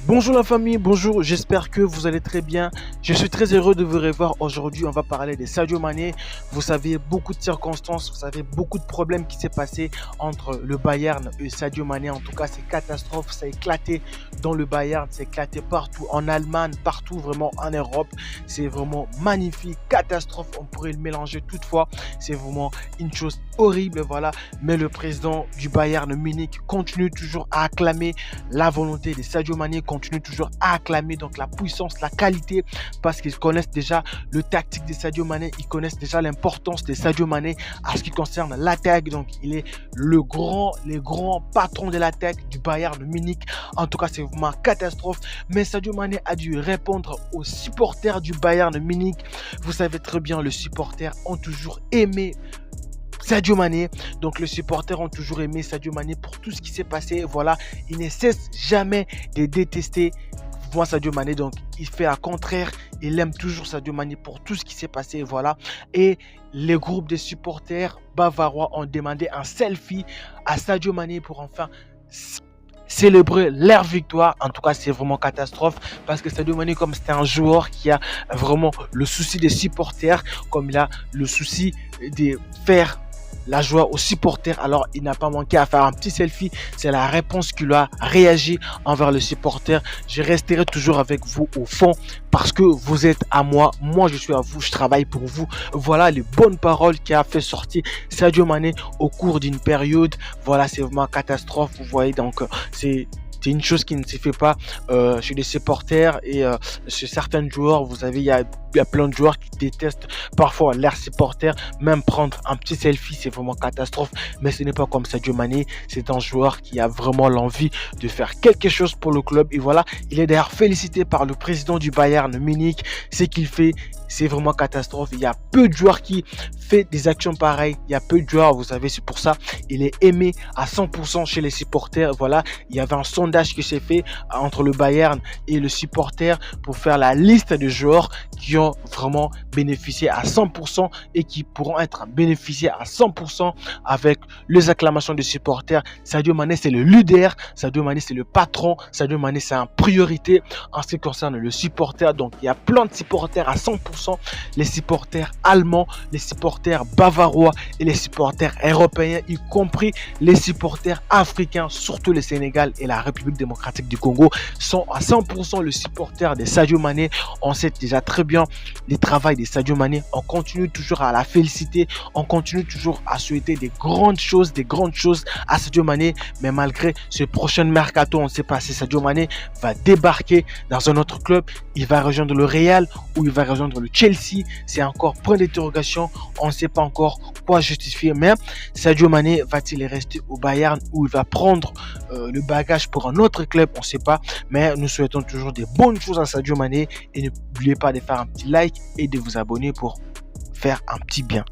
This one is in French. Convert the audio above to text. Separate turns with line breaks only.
Bonjour la famille, bonjour, j'espère que vous allez très bien. Je suis très heureux de vous revoir aujourd'hui. On va parler de Sadio Mané. Vous savez, beaucoup de circonstances, vous savez, beaucoup de problèmes qui s'est passé entre le Bayern et Sadio Mané. En tout cas, c'est catastrophe, ça a éclaté dans le Bayern, ça a éclaté partout en Allemagne, partout vraiment en Europe. C'est vraiment magnifique, catastrophe, on pourrait le mélanger toutefois. C'est vraiment une chose horrible, voilà. Mais le président du Bayern Munich continue toujours à acclamer la volonté de Sadio Mané, continue toujours à acclamer donc la puissance, la qualité, parce qu'ils connaissent déjà le tactique de Sadio Mané, ils connaissent déjà l'importance de Sadio Mané à ce qui concerne l'attaque. Donc il est le grand patron de l'attaque du Bayern Munich. En tout cas, c'est vraiment une catastrophe. Mais Sadio Mané a dû répondre aux supporters du Bayern Munich. Vous savez très bien, les supporters ont toujours aimé Sadio Mané, donc les supporters ont toujours aimé Sadio Mané pour tout ce qui s'est passé. Voilà, il ne cesse jamais de détester Sadio Mané, donc il fait à contraire, il aime toujours Sadio Mané pour tout ce qui s'est passé. Voilà, et les groupes de supporters bavarois ont demandé un selfie à Sadio Mané pour enfin célébrer leur victoire. En tout cas, c'est vraiment catastrophe parce que Sadio Mané, comme c'est un joueur qui a vraiment le souci des supporters, comme il a le souci de faire la joie aux supporters, alors il n'a pas manqué à faire un petit selfie. C'est la réponse qu'il a réagi envers les supporters. Je resterai toujours avec vous au fond parce que vous êtes à moi, moi je suis à vous, je travaille pour vous. Voilà les bonnes paroles qui a fait sortir Sadio Mané au cours d'une période. Voilà, c'est vraiment une catastrophe, vous voyez. Donc c'est une chose qui ne se fait pas chez les supporters et chez certains joueurs. Vous savez, il y a plein de joueurs qui détestent parfois leurs supporters. Même prendre un petit selfie, c'est vraiment catastrophe. Mais ce n'est pas comme Sadio Mané. C'est un joueur qui a vraiment l'envie de faire quelque chose pour le club. Et voilà, il est d'ailleurs félicité par le président du Bayern Munich. Ce qu'il fait, c'est vraiment catastrophe. Il y a peu de joueurs qui font des actions pareilles. Il y a peu de joueurs, vous savez, c'est pour ça. Il est aimé à 100% chez les supporters. Voilà, il y avait un sondage qui s'est fait entre le Bayern et le supporter pour faire la liste de joueurs qui ont vraiment bénéficié à 100% et qui pourront être bénéficiés à 100% avec les acclamations des supporters. Sadio Mané, c'est le leader. Sadio Mané, c'est le patron. Sadio Mané, c'est en priorité en ce qui concerne le supporter. Donc, il y a plein de supporters à 100%. Les supporters allemands, les supporters bavarois et les supporters européens, y compris les supporters africains, surtout le Sénégal et la République démocratique du Congo, sont à 100% le supporter de Sadio Mané. On sait déjà très bien le travail de Sadio Mané. On continue toujours à la féliciter. On continue toujours à souhaiter des grandes choses à Sadio Mané. Mais malgré ce prochain mercato, on ne sait pas si Sadio Mané va débarquer dans un autre club. Il va rejoindre le Real ou il va rejoindre le Chelsea. C'est encore point d'interrogation. On ne sait pas encore quoi justifier. Mais Sadio Mané va-t-il rester au Bayern ou il va prendre le bagage pour un autre club? On ne sait pas. Mais nous souhaitons toujours des bonnes choses à Sadio Mané. Et n'oubliez pas de faire un petit like et de vous abonner pour faire un petit bien.